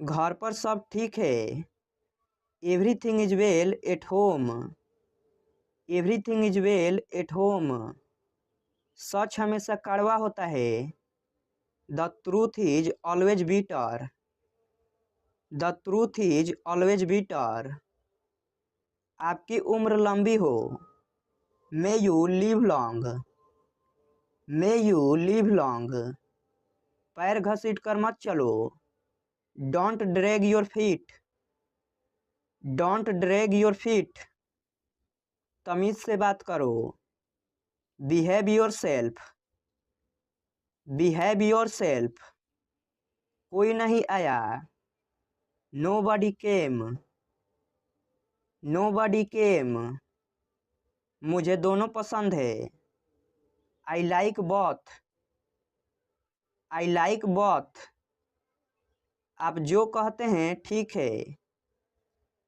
घर पर सब ठीक है। Everything is well at home. Everything is well at home. सच हमेशा कड़वा होता है। The truth is always bitter. The truth is always bitter. आपकी उम्र लंबी हो। May you live long. May you live long. पैर घसीट कर मत चलो। Don't drag your feet. Don't drag your feet. तमीज से बात करो। Behave yourself. Behave yourself. कोई नहीं आया। Nobody came. Nobody came. मुझे दोनों पसंद है। I like both. I like both. आप जो कहते हैं ठीक है।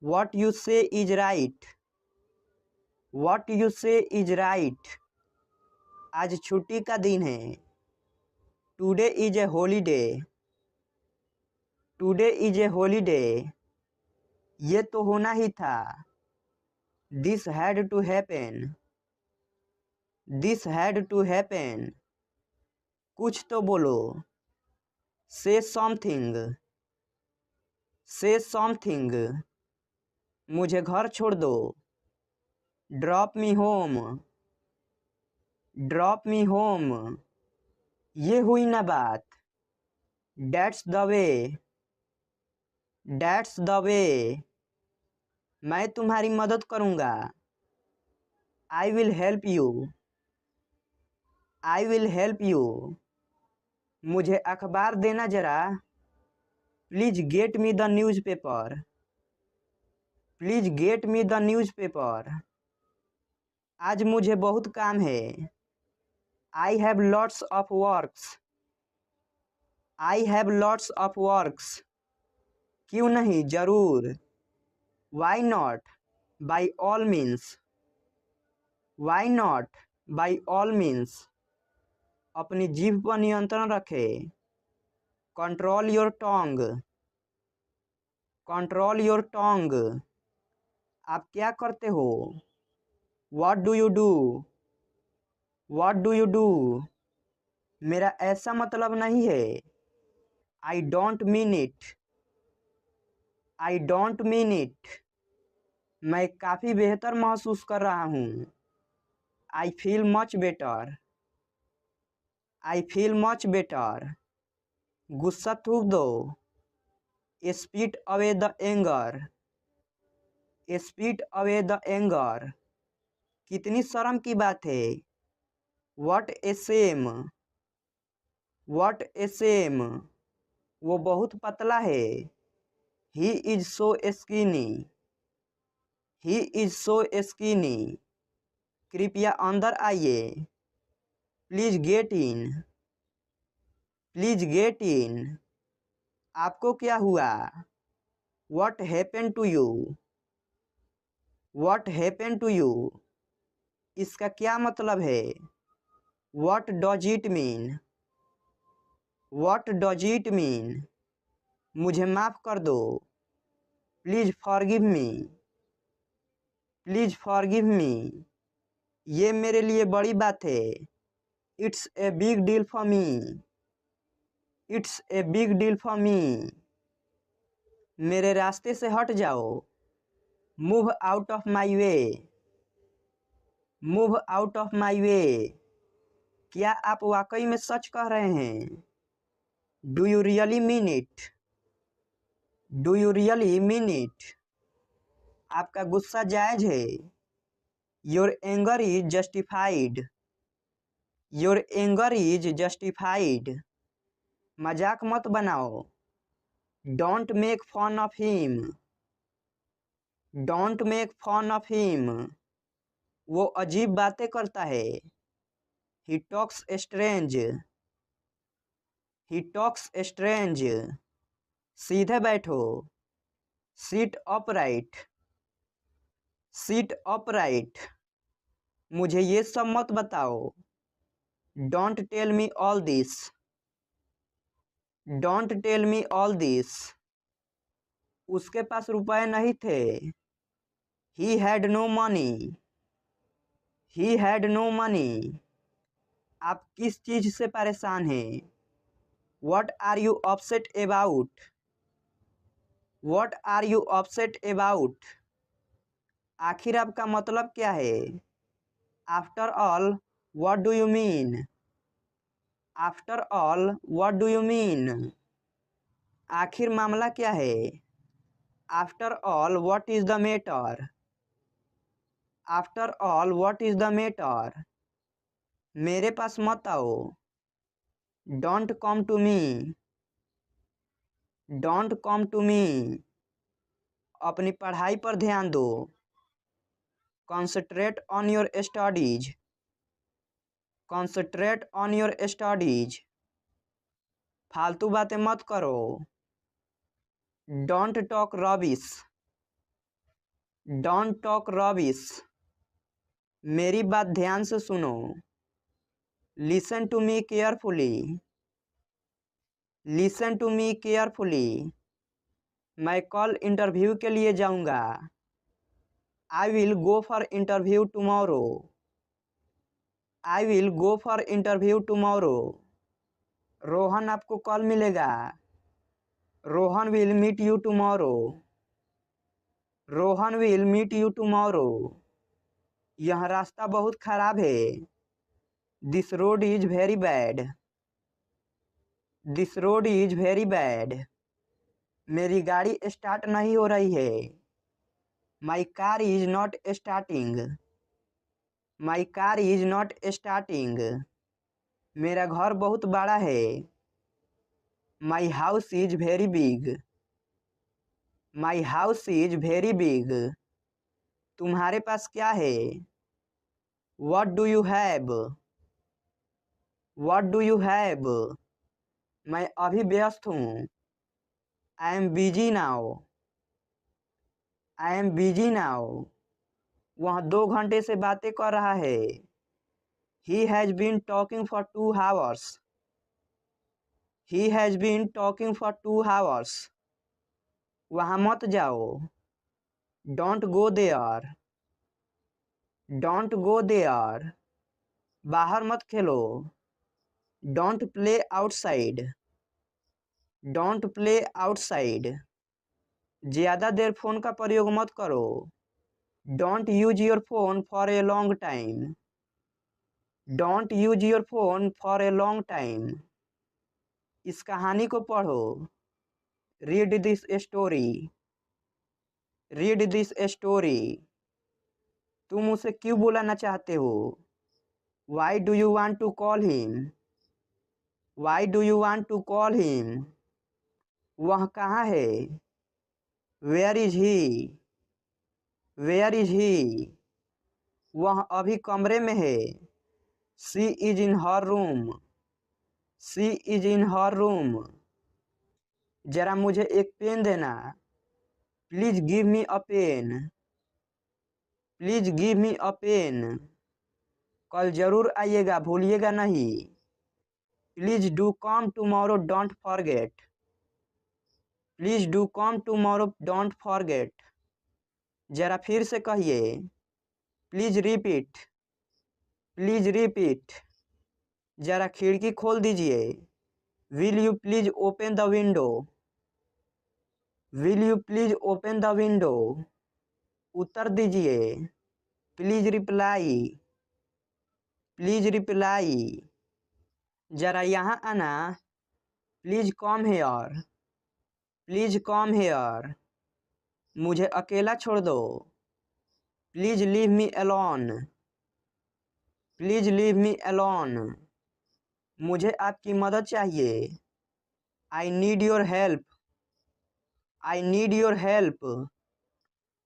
What you say is right. What you say is right. आज छुट्टी का दिन है। Today is a holiday. Today is a holiday. ये तो होना ही था। This had to happen. This had to happen. कुछ तो बोलो। से समथिंग। से समथिंग। मुझे घर छोड़ दो। Drop me home. Drop me home. ये हुई ना बात। That's the way. That's the way. मैं तुम्हारी मदद करूँगा। I will help you. I will help you. मुझे अखबार देना जरा। Please get me the newspaper. Please get me the newspaper. आज मुझे बहुत काम है। I have lots of works. I have lots of works. क्यों नहीं, जरूर। Why not, by all means. Why not, by all means. अपनी जीभ पर नियंत्रण रखे। Control your tongue. Control your tongue. आप क्या करते हो। What do you do. What do you do. मेरा ऐसा मतलब नहीं है। I don't mean it. I don't mean it. मैं काफ़ी बेहतर महसूस कर रहा हूँ। I feel much better. I feel much better. गुस्सा थूक दो। Spit away the anger. Spit away the anger. कितनी शर्म की बात है। What a shame. What a shame. वो बहुत पतला है। He is so skinny. He is so skinny. कृपया अंदर आइए। Please get in. Please get in. आपको क्या हुआ। What happen to you. What happen to you. इसका क्या मतलब है। What does it mean. What does it mean. मुझे माफ़ कर दो। Please forgive me. Please forgive me. ये मेरे लिए बड़ी बात है। It's a big deal for me. It's a big deal for me. मेरे रास्ते से हट जाओ। Move out of my way. Move out of my way. क्या आप वाकई में सच कह रहे हैं। Do you really mean it. Do you really mean it. आपका गुस्सा जायज है। Your anger is justified. Your anger is justified. मजाक मत बनाओ। Don't make fun of him. Don't make fun of him. वो अजीब बातें करता है। He talks strange. He talks strange. सीधे बैठो। Sit upright. Sit upright. मुझे ये सब मत बताओ। Don't tell me all this. Don't tell me all this. उसके पास रुपए नहीं थे। He had no money. He had no money. आप किस चीज से परेशान हैं? What are you upset about? What are you upset about? आखिर आपका मतलब क्या है? After all what do you mean? After all what do you mean? आखिर मामला क्या है? After all what is the matter? After all what is the matter? मेरे पास मत आओ। Don't come to me. Don't come to me. अपनी पढ़ाई पर ध्यान दो। Concentrate on your studies. Concentrate on your studies. फालतू बातें मत करो। Don't talk rubbish. Don't talk rubbish. मेरी बात ध्यान से सुनो। Listen to me carefully. Listen to me carefully. मैं कल इंटरव्यू के लिए जाऊंगा। I will go for interview tomorrow. I will go for interview tomorrow. Rohan आपको कल मिलेगा। Rohan will meet you tomorrow. Rohan will meet you tomorrow. यह रास्ता बहुत खराब है। This road is very bad. This road is very bad. मेरी गाड़ी स्टार्ट नहीं हो रही है। My car is not starting. My car is not starting. मेरा घर बहुत बड़ा है। माई house is very big. My house is very big. तुम्हारे पास क्या है? What do you have? What do you have? मैं अभी व्यस्त हूँ। I am busy now. I am busy now. वह 2 घंटे से बातें कर रहा है। He has been talking for 2 hours। He has been talking for 2 hours। वहाँ मत जाओ। Don't go there. Don't go there. बाहर मत खेलो। Don't play outside. Don't play outside. ज़्यादा देर फ़ोन का प्रयोग मत करो। Don't use your phone for a long time. Don't use your phone for a long time. इस कहानी को पढ़ो। Read this story. Read this story. तुम उसे क्यों बुलाना चाहते हो? Why do you want to call him? Why do you want to call him? वह कहाँ है? Where is he? Where is he? वह अभी कमरे में है। She is in her room. She is in her room. जरा मुझे एक पेन देना। Please give me a pen. Please give me a pen. कल जरूर आइएगा, भूलिएगा नहीं। Please do come tomorrow, don't forget. Please do come tomorrow, don't forget. जरा फिर से कहिए। Please repeat. Please repeat. जरा खिड़की खोल दीजिए। Will you please open the window? Will you please open the window? उत्तर दीजिए। Please reply. Please reply. जरा यहाँ आना। Please come here. Please come here. मुझे अकेला छोड़ दो। Please leave me alone. Please leave me alone. मुझे आपकी मदद चाहिए। I need your help. I need your help.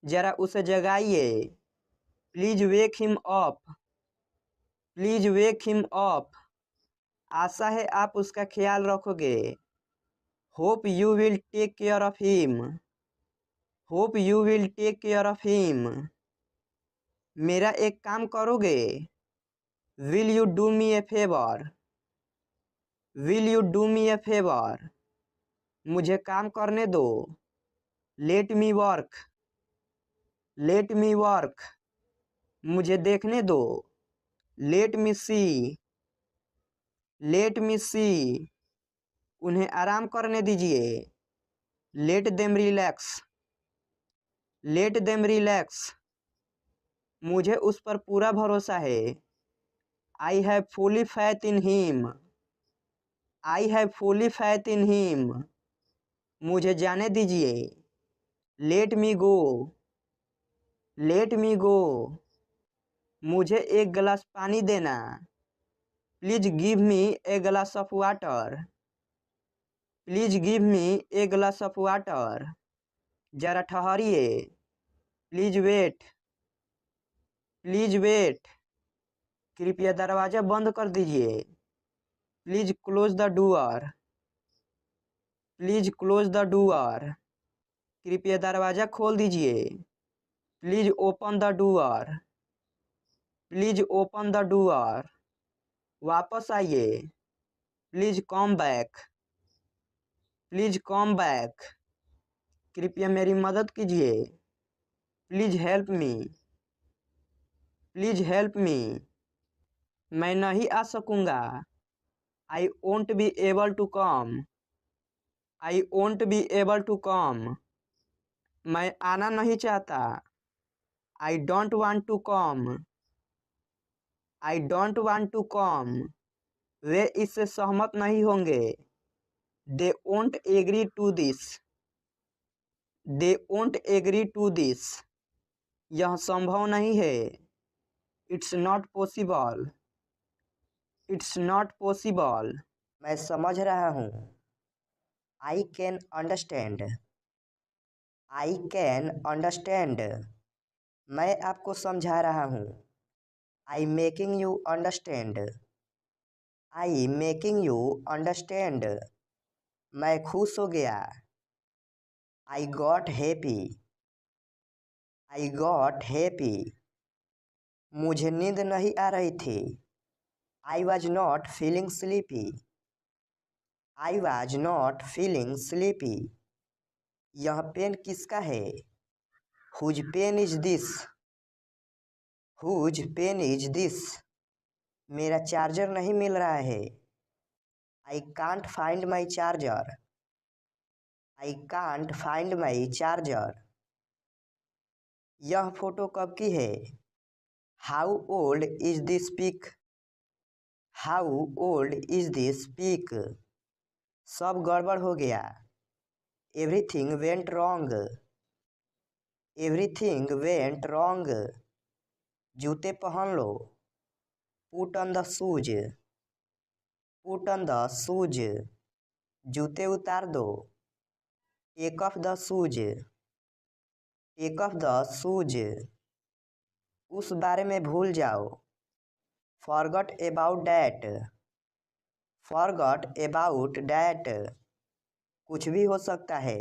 जरा उसे जगाइए। Please wake him up. Please wake him up. आशा है आप उसका ख्याल रखोगे। Hope you will take care of him. Hope you will take care of him. मेरा एक काम करोगे? Will you do me A favour? Will you do me A favour? मुझे काम करने दो। लेट मी वर्क, लेट मी वर्क, मुझे देखने दो। लेट मी सी, लेट मी सी, उन्हें आराम करने दीजिए। Let them relax, let them relax, मुझे उस पर पूरा भरोसा है। I have fully faith in him, I have fully faith in him, मुझे जाने दीजिए। लेट मी गो, लेट मी गो, मुझे एक गिलास पानी देना। Please give me a glass of water, please give me a glass of water, जरा ठहरिए। प्लीज वेट, प्लीज वेट, कृपया दरवाज़ा बंद कर दीजिए। Please close the door, please close the door, कृपया दरवाज़ा खोल दीजिए। Please open the door, please open the door, वापस आइए। Please come back, please come back, कृपया मेरी मदद कीजिए। Please help me, please help me, मैं नहीं आ सकूँगा। I won't be able to come, I won't be able to come, मैं आना नहीं चाहता। I don't want to come, I don't want to come, वे इससे सहमत नहीं होंगे। They won't agree to this, they won't agree to this, यह संभव नहीं है। It's not possible, it's not possible, मैं समझ रहा हूँ। I can understand, I can understand, मैं आपको समझा रहा हूँ। I making you understand, I making you understand, मैं खुश हो गया। I got happy, I got happy, मुझे नींद नहीं आ रही थी। I was not feeling sleepy, I was not feeling sleepy, यह पेन किसका है। Whose pen is this, whose pen is this, मेरा चार्जर नहीं मिल रहा है। I can't find my charger, I can't find my charger, यह फोटो कब की है। How old is this pic, how old is this pic, सब गड़बड़ हो गया। Everything went wrong, everything went wrong, जूते पहन लो। Put on the shoes, put on the shoes, जूते उतार दो। Take off the shoes, take off the shoes, उस बारे में भूल जाओ। Forgot about that, forgot about that, कुछ भी हो सकता है।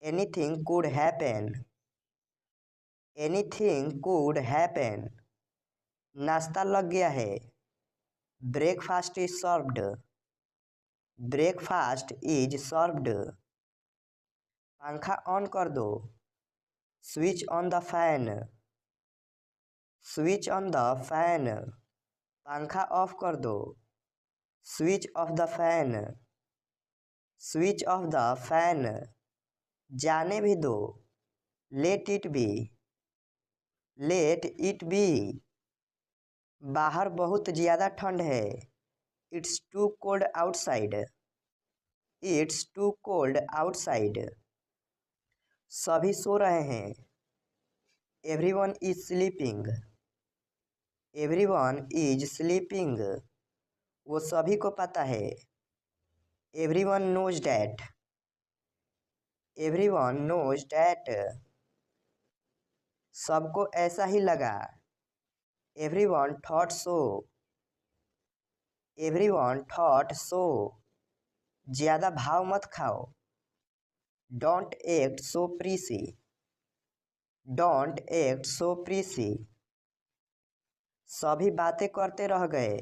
Anything could happen, anything could happen, नाश्ता लग गया है। Breakfast is served, breakfast is served, पंखा ऑन कर दो। Switch on the fan, switch on the fan, पंखा ऑफ कर दो। Switch off the fan, switch off the fan, जाने भी दो। Let it be, let it be, बाहर बहुत ज़्यादा ठंड है। It's too cold outside, it's too cold outside, सभी सो रहे हैं। Everyone is sleeping, everyone is sleeping, वो सभी को पता है। Everyone knows that, everyone knows that, सबको ऐसा ही लगा। Everyone thought so, everyone thought so, ज़्यादा भाव मत खाओ। Don't act so prissy, don't act so prissy, सभी बातें करते रह गए।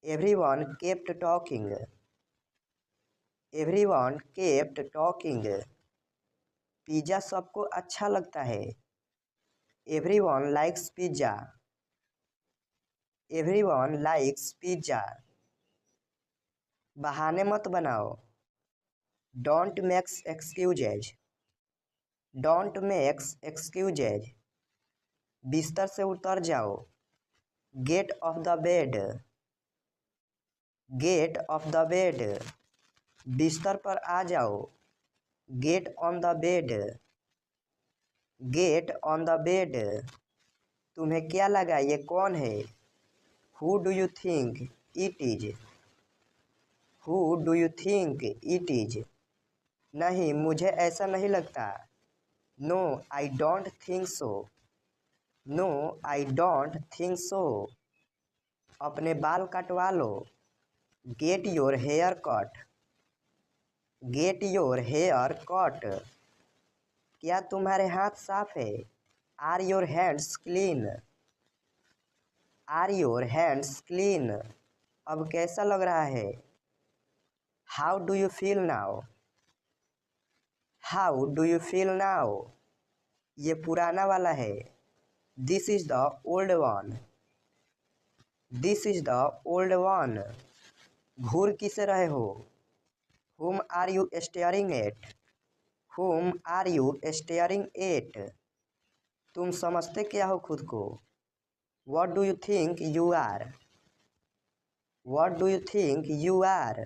Everyone kept talking, everyone kept talking, pizza सबको अच्छा लगता है। Everyone likes pizza. Everyone likes pizza. बहाने मत बनाओ। Don't makes excuses. Don't makes excuses. बिस्तर से उतर जाओ। Get off the bed. Get off the bed. बिस्तर पर आ जाओ। Get on the bed. Get on the bed. तुम्हें क्या लगा ये कौन है? Who do you think it is? Who do you think it is? नहीं, मुझे ऐसा नहीं लगता। No I don't think so. No I don't think so. अपने बाल कटवा लो। Get your hair cut. Get your hair cut. क्या तुम्हारे हाथ साफ है? Are your hands clean? Are your hands clean? अब कैसा लग रहा है? How do you feel now? How do you feel now? ये पुराना वाला है। This is the old one. This is the old one. घूर किसे रहे हो? Whom are you staring at? Whom are you staring at? तुम समझते क्या हो खुद को? What do you think you are? What do you think you are?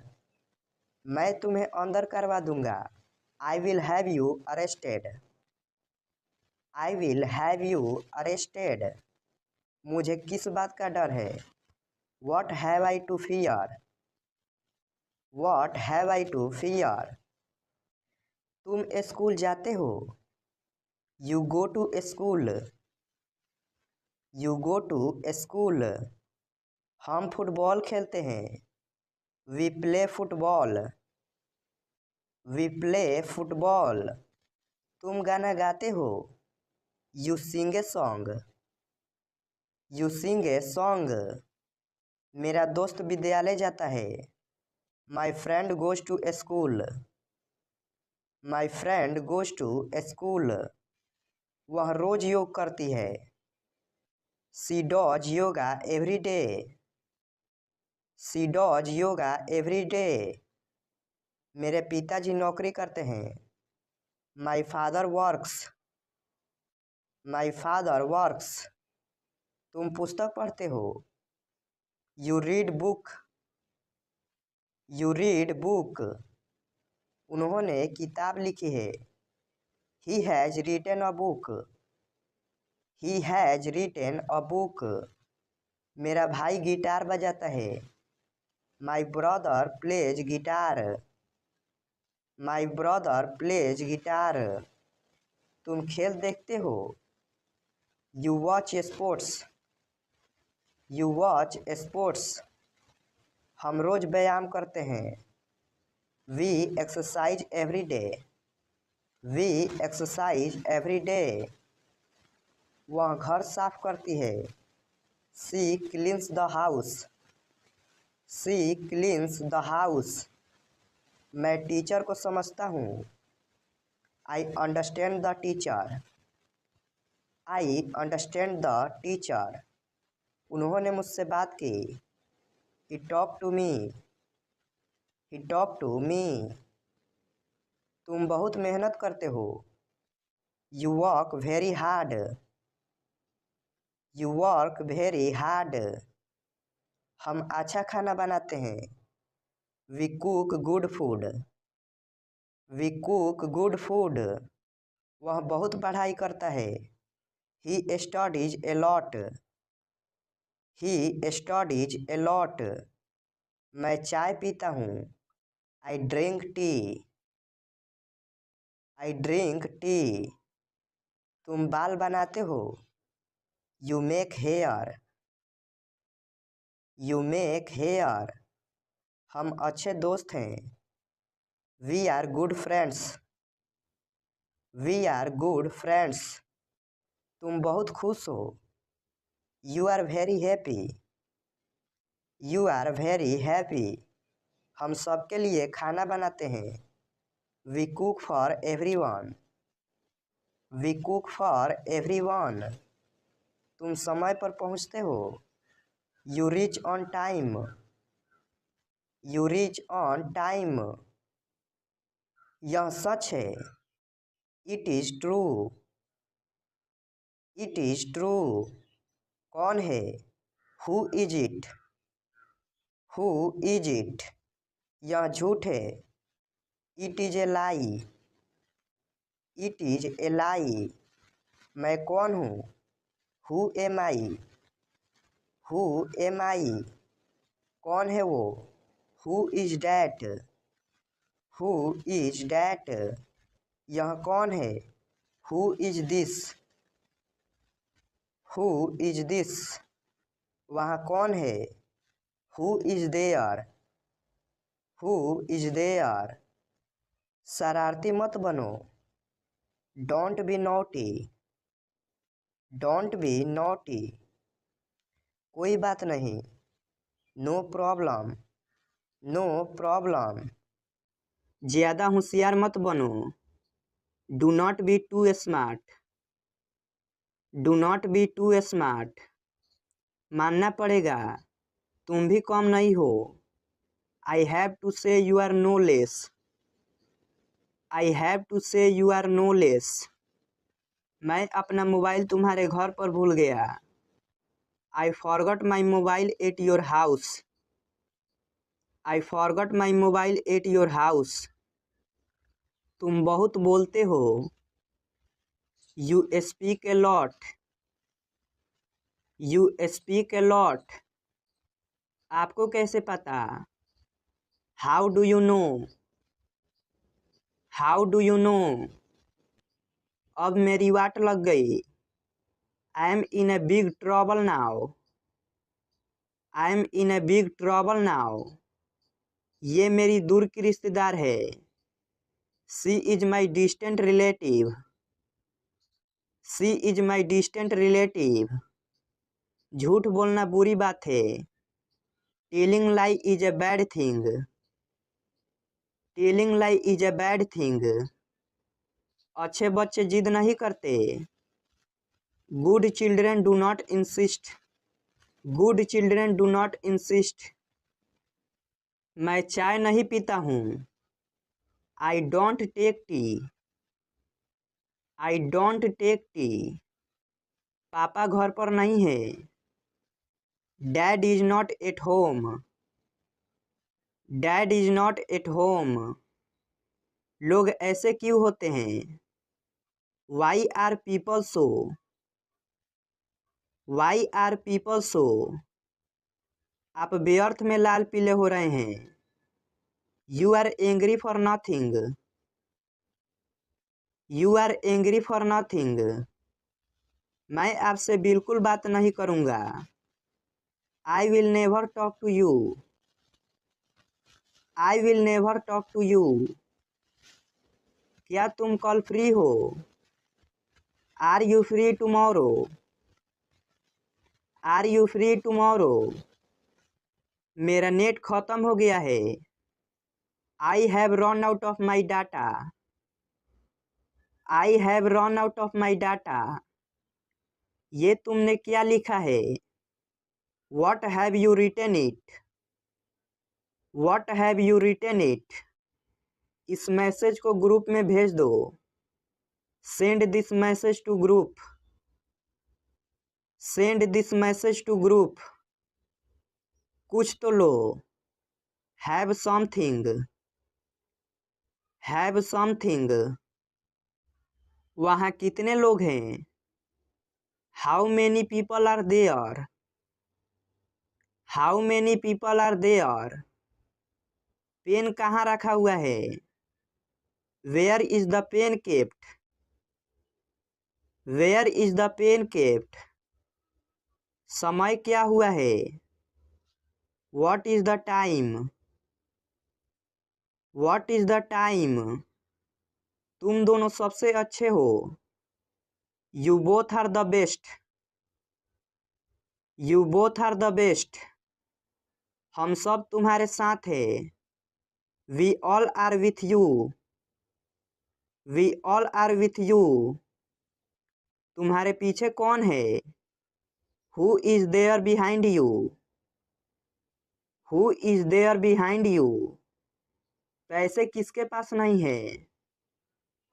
मैं तुम्हें अंदर करवा दूंगा। I will have you arrested. I will have you arrested. मुझे किस बात का डर है? What have I to fear? What have I to fear? तुम स्कूल जाते हो? You go to school. You go to school. हम फुटबॉल खेलते हैं। We play football. We play football. तुम गाना गाते हो? You sing a song. You sing a song. मेरा दोस्त विद्यालय जाता है। My friend goes to school. My friend goes to school. वह रोज योग करती है। She does yoga every day. She does yoga every day. मेरे पिताजी नौकरी करते हैं। My father works. My father works. तुम पुस्तक पढ़ते हो। You read book. You read book. उन्होंने किताब लिखी है। He has written a book. He has written a book. मेरा भाई गिटार बजाता है। My brother plays guitar. My brother plays guitar. तुम खेल देखते हो। You watch sports. You watch sports. हम रोज व्यायाम करते हैं। We exercise every day. We exercise every day. वह घर साफ करती है। She cleans the house. She cleans the house. मैं टीचर को समझता हूँ। I understand the teacher. I understand the teacher. उन्होंने मुझसे बात की। He talked to me. He talked to me. तुम बहुत मेहनत करते हो। You work very hard. You work very hard. हम अच्छा खाना बनाते हैं। We cook good food. We cook good food. वह बहुत पढ़ाई करता है। He studies a lot. He studies a lot. मैं चाय पीता हूँ। I drink tea. I drink tea. तुम बाल बनाते हो। You make hair. You make hair. हम अच्छे दोस्त हैं। We are good friends. We are good friends. तुम बहुत खुश हो। You are very happy. You are very happy. हम सबके लिए खाना बनाते हैं। We cook for everyone. We cook for everyone. तुम समय पर पहुंचते हो। You reach on time. You reach on time. यह सच है। It is true. It is true. कौन है? Who is it? Who is it? यह झूठ है। It is a lie. It is a lie. मैं कौन हूँ? Who am I? Who am I? कौन है वो? Who is that? Who is that? यह कौन है? Who is this? Who is this? वहाँ कौन है? Who is there? Who is there? शरारती मत बनो। Don't be naughty. Don't be naughty. कोई बात नहीं। No problem. No problem. ज़्यादा होशियार मत बनो। Do not be too smart. Do not be too smart. मानना पड़ेगा, तुम भी कम नहीं हो। I have to say you are no less. I have to say you are no less. मैं अपना मोबाइल तुम्हारे घर पर भूल गया। I forgot my mobile at your house. I forgot my mobile at your house. तुम बहुत बोलते हो। You speak a lot. You speak a lot. आपको कैसे पता? How do you no? How do you no? अब मेरी वाट लग गई। I am in a big trouble now. I M in a big trouble now. ये मेरी दूर की रिश्तेदार है। She is my distant relative. She is my distant relative. झूठ बोलना बुरी बात है। Telling lie is a bad thing. Telling lie is a bad thing. अच्छे बच्चे जिद नहीं करते। Good children do not insist. Good children do not insist. मैं चाय नहीं पीता हूँ। I don't take tea. I don't take tea. पापा घर पर नहीं है। Dad is not at home. Dad is not at home. लोग ऐसे क्यों होते हैं? Why are people so? Why are people so? आप व्यर्थ में लाल पीले हो रहे हैं। You are angry for nothing. You are angry for nothing. मैं आपसे बिल्कुल बात नहीं करूँगा। I will never talk to you. I will never talk to you. क्या तुम कल फ्री हो? Are you free tomorrow? Are you free tomorrow? मेरा नेट खत्म हो गया है। I have run out of my data. I have run out of my data. ये तुमने क्या लिखा है? What have you written it? What have you written it? इस मैसेज को ग्रुप में भेज दो। Send this message to group. Send this message to group. कुछ तो लो। Have something. Have something. वहाँ कितने लोग हैं? How many people are there? How many people are there? Pen कहाँ रखा हुआ है? Where is the pen kept? Where is the pen kept? समय क्या हुआ है? What is the time? What is the time? तुम दोनों सबसे अच्छे हो। You both are the best. You both are the best. हम सब तुम्हारे साथ हैं। We all are with you. We all are with you. तुम्हारे पीछे कौन है? Who is there behind you? Who is there behind you? पैसे किसके पास नहीं है?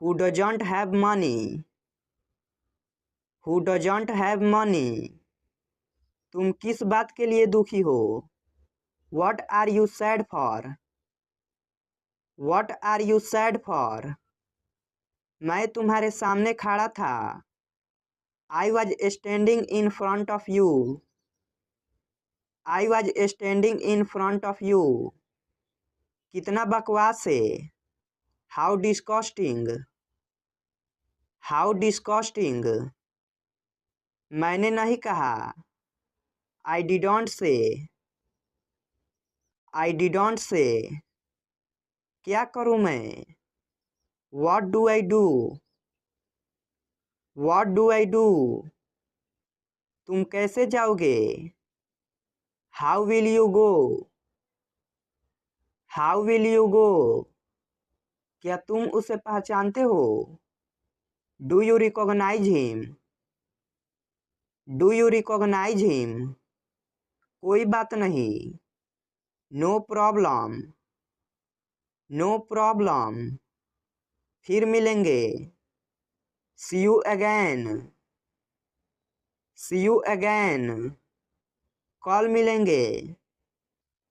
Who doesn't have money? Who doesn't have money? तुम किस बात के लिए दुखी हो? What are you sad for? What are you sad for? मैं तुम्हारे सामने खड़ा था। I was standing in front of you. I was standing in front of you. कितना बकवास है। How disgusting. How disgusting. मैंने नहीं कहा। I didn't say. I didn't say. क्या करूँ मैं? What do I do? What do I do? तुम कैसे जाओगे? How will you go? How will you go? क्या तुम उसे पहचानते हो? Do you recognize him? Do you recognize him? कोई बात नहीं। No problem. No problem. फिर मिलेंगे। See you again. See you again. कल मिलेंगे।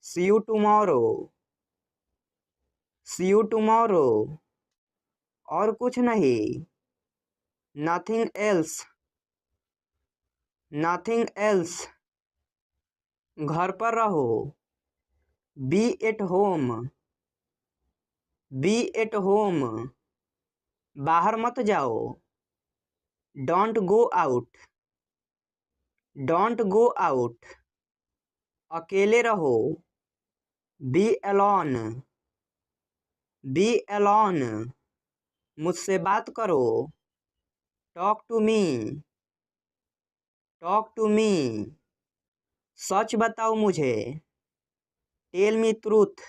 See you tomorrow. See you tomorrow. और कुछ नहीं। Nothing else. Nothing else. घर पर रहो। Be at home. Be at home. बाहर मत जाओ। Don't go out. Don't go out. अकेले रहो। Be alone. Be alone. मुझसे बात करो। Talk to me. Talk to me. सच बताओ मुझे। Tell me truth.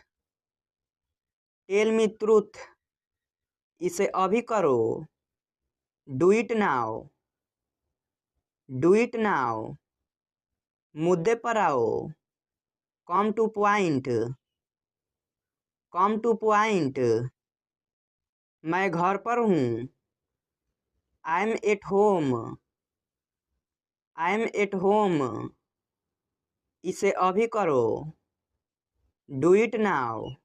Tell me truth. इसे अभी करो। Do it now. Do it now. मुद्दे पर आओ। Come to point. Come to point. मैं घर पर हूँ। I'm at home. I'm at home. इसे अभी करो। Do it now.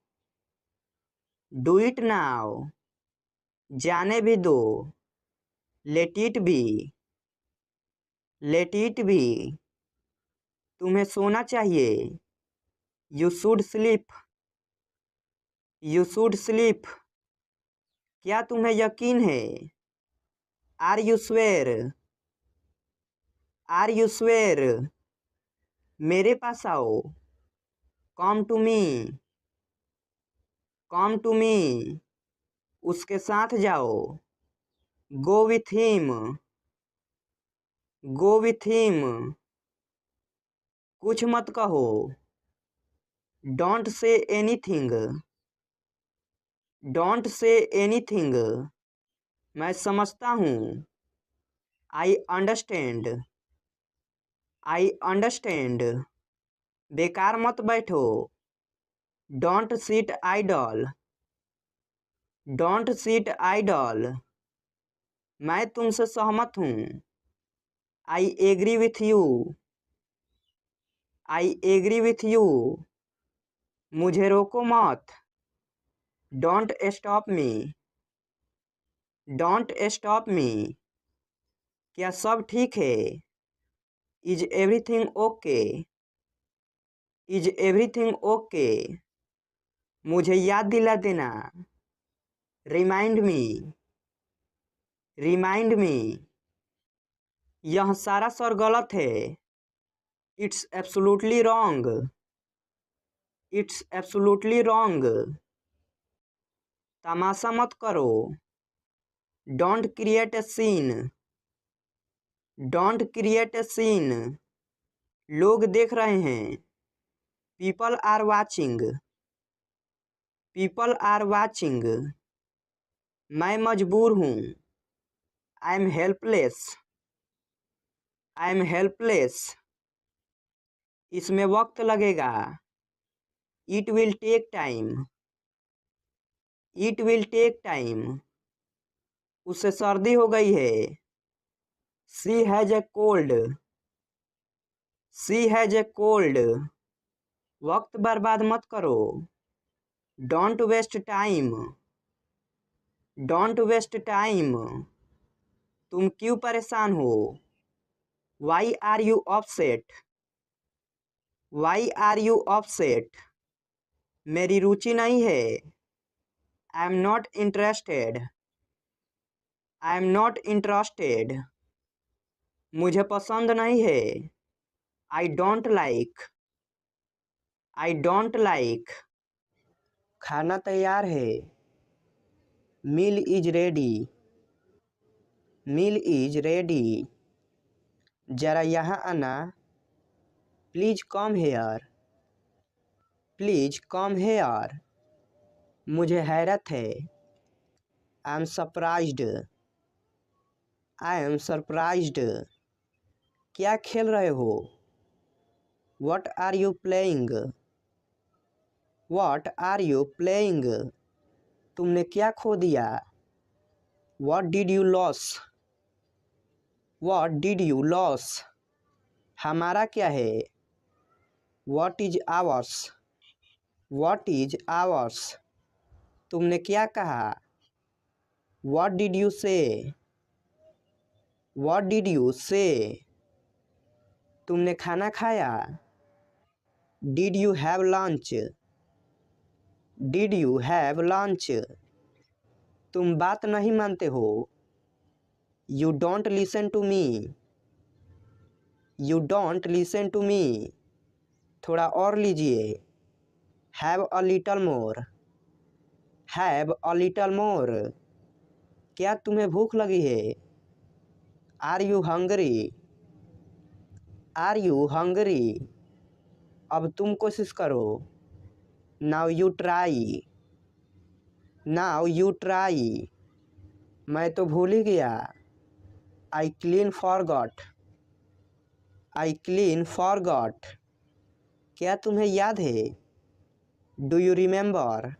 Do it now. जाने भी दो। Let it be. Let it be. तुम्हें सोना चाहिए। You should sleep. You should sleep. क्या तुम्हें यकीन है? Are you sure? Are you sure? मेरे पास आओ। Come to me. Come to me. उसके साथ जाओ। Go with him. Go with him. कुछ मत कहो। Don't say anything. Don't say anything. मैं समझता हूँ। I understand. I understand. बेकार मत बैठो। Don't sit idle. Don't sit idle. मैं तुमसे सहमत हूँ। I agree with you. I agree with you. मुझे रोको मत। Don't stop me. Don't stop me. क्या सब ठीक है? Is everything okay? Is everything okay? मुझे याद दिला देना। Remind me. Remind me. यह सारा स्वर गलत है। It's absolutely wrong. It's absolutely wrong. तमाशा मत करो। Don't create a scene. Don't create a scene. लोग देख रहे हैं। People are watching. People are watching. मैं मजबूर हूँ। I am helpless. I am helpless, इसमें वक्त लगेगा। It will take time, it will take time, उससे सर्दी हो गई है। She has a cold, she has a cold, वक्त बर्बाद मत करो। Don't waste time, don't waste time, तुम क्यों परेशान हो। Why are you upset, why are you upset, मेरी रुचि नहीं है। I am not interested, I am not interested, मुझे पसंद नहीं है। I don't like, I don't like, खाना तैयार है। Meal is ready, meal is ready, जरा यहाँ आना। Please come here, please come here, मुझे हैरत है। I am surprised, I am surprised, क्या खेल रहे हो। What are you playing, what are you playing, तुमने क्या खो दिया। What did you loss, what did you loss, हमारा क्या है। What is ours, what is ours, तुमने क्या कहा। What did you say, what did you say, तुमने खाना खाया। Did you have lunch, did you have lunch, तुम बात नहीं मानते हो। You don't listen to me, you don't listen to me, थोड़ा और लीजिए। Have a little more, have a little more, क्या तुम्हें भूख लगी है। Are you hungry, are you hungry, अब तुम कोशिश करो। Now you try, now you try, मैं तो भूल ही गया। I clean forgot, I clean forgot, क्या तुम्हें याद है। Do you remember,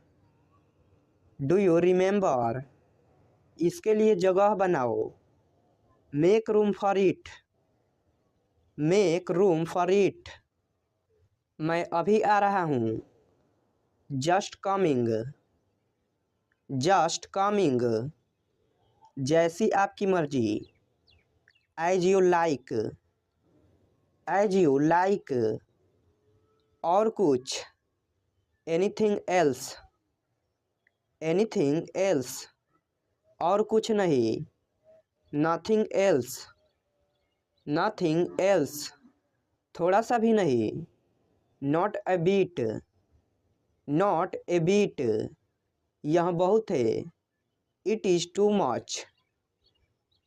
do you remember, इसके लिए जगह बनाओ। Make room for it, make room for it, मैं अभी आ रहा हूँ। जस्ट कमिंग, जस्ट कमिंग, जैसी आपकी मर्जी। As you like, as you like, और कुछ। एनीथिंग एल्स, एनीथिंग एल्स, और कुछ नहीं। नथिंग एल्स, नथिंग एल्स, थोड़ा सा भी नहीं। Not a bit, not a bit, यह बहुत है। It is too much,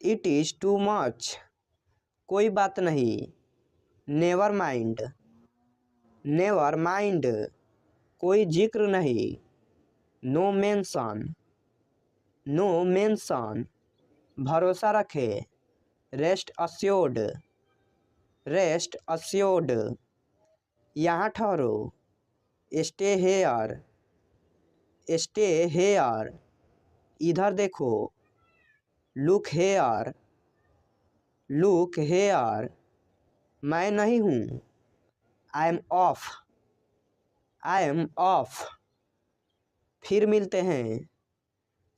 it is too much, कोई बात नहीं। नेवर माइंड, नेवर माइंड, कोई जिक्र नहीं। नो मेंशन, नो मेंशन, भरोसा रखे। रेस्ट अस्योर्ड, रेस्ट अस्योर्ड, यहाँ ठहरो। स्टे हेयर, स्टे हेयर, इधर देखो। लुक हेयर, लुक हेयर, मैं नहीं हूँ। I am off, I am off, फिर मिलते हैं।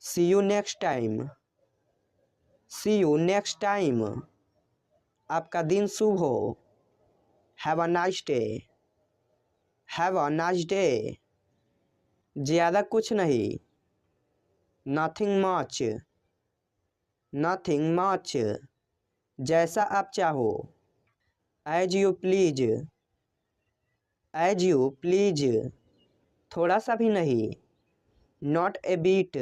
See you next time, see you next time, आपका दिन शुभ हो। Have a nice day, have a nice day, ज़्यादा कुछ नहीं। नथिंग मच, नथिंग मच, जैसा आप चाहो। As you please, as you please, थोड़ा सा भी नहीं। Not a bit,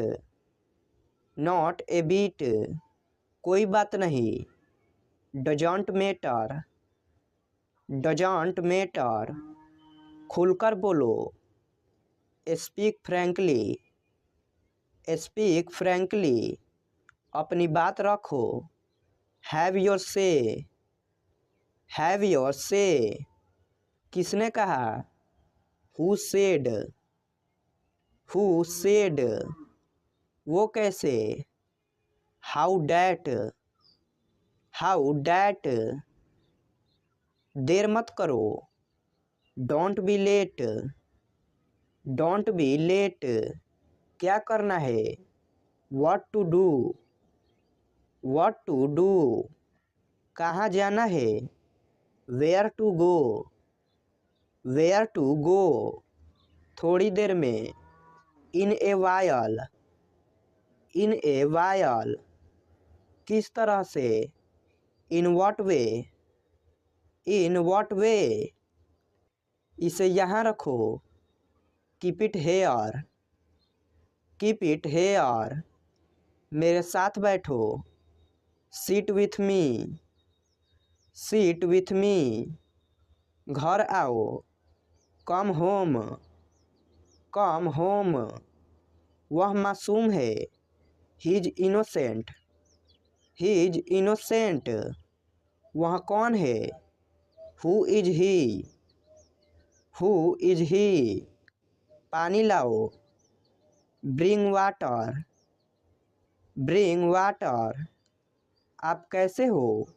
not a bit, कोई बात नहीं। डजंट मैटर, डजंट मैटर, खुलकर बोलो। स्पीक फ्रैंकली, स्पीक फ्रैंकली, अपनी बात रखो। Have your say, have your say किसने कहा? Who said? Who said? वो कैसे? How that? How that? देर मत करो। Don't be late. Don't be late. क्या करना है? What to do? What to do? कहाँ जाना है? Where to go? Where to go? थोड़ी देर में। In a while? In a while? किस तरह से? In what way? In what way? इसे यहाँ रखो। Keep it here. Keep it here. मेरे साथ बैठो। Sit with me. Sit with me. घर आओ। Come home. Come home. वह मासूम है। He is innocent. He is innocent. वह कौन है? Who is he? Who is he? पानी लाओ। Bring water. Bring water. आप कैसे हो?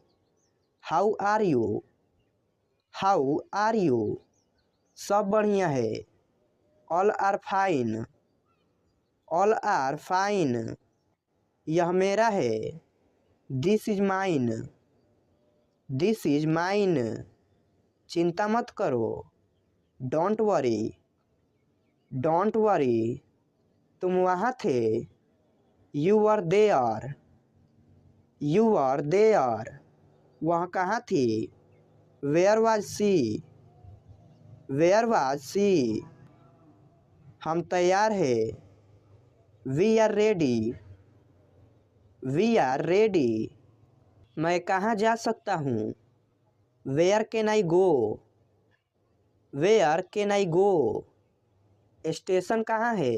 How are you? How are you? सब बढ़िया है। All are fine. All are fine. यह मेरा है। This is mine. This is mine. चिंता मत करो। Don't worry. Don't worry. तुम वहाँ थे। You are there. You are there. वह कहाँ थी? Where was she? Where was she? हम तैयार हैं। We are ready. We are ready. मैं कहाँ जा सकता हूँ? Where can I go? Where can I go? Station कहाँ है?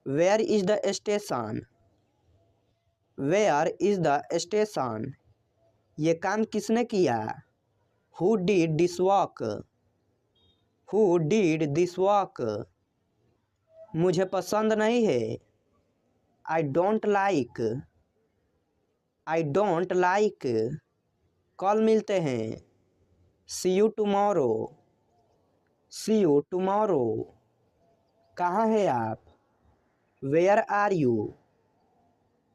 Where is the station? Where is the station? ये काम किसने किया? Who did this work? Who did this work? मुझे पसंद नहीं है। I don't like. I don't like. कल मिलते हैं। See you tomorrow. See you tomorrow. कहाँ है आप? Where are you?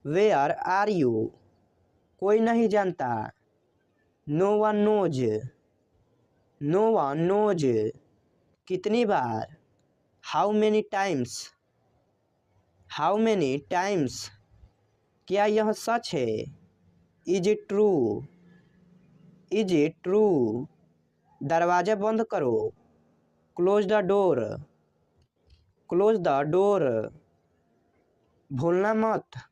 Where are you? कोई नहीं जानता। No one knows. No one knows. कितनी बार? How many times? How many times? क्या यह सच है? Is it true? Is it true? दरवाज़ा बंद करो। Close the door. Close the door. भूलना मत।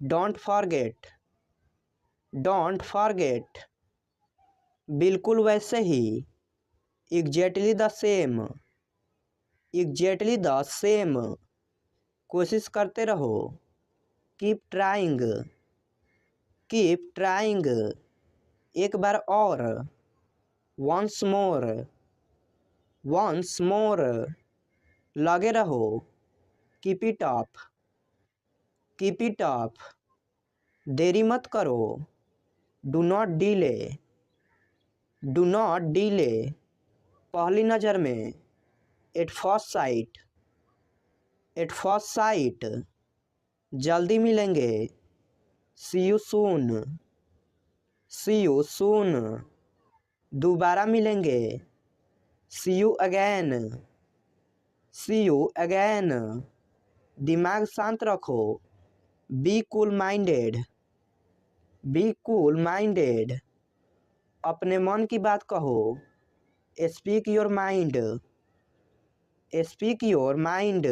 Don't forget. Don't forget. बिल्कुल वैसे ही। Exactly the same. Exactly the same. कोशिश करते रहो। Keep trying. Keep trying. एक बार और। Once more. Once more. लगे रहो। Keep it up. Keep it up. देरी मत करो। Do not delay. Do not delay. पहली नज़र में। At first sight. At first sight. जल्दी मिलेंगे। See you soon. See you soon. दोबारा मिलेंगे। See you again. See you again. दिमाग शांत रखो। B cool minded. Be cool minded. अपने मन की बात कहो। Speak your mind. Speak your mind.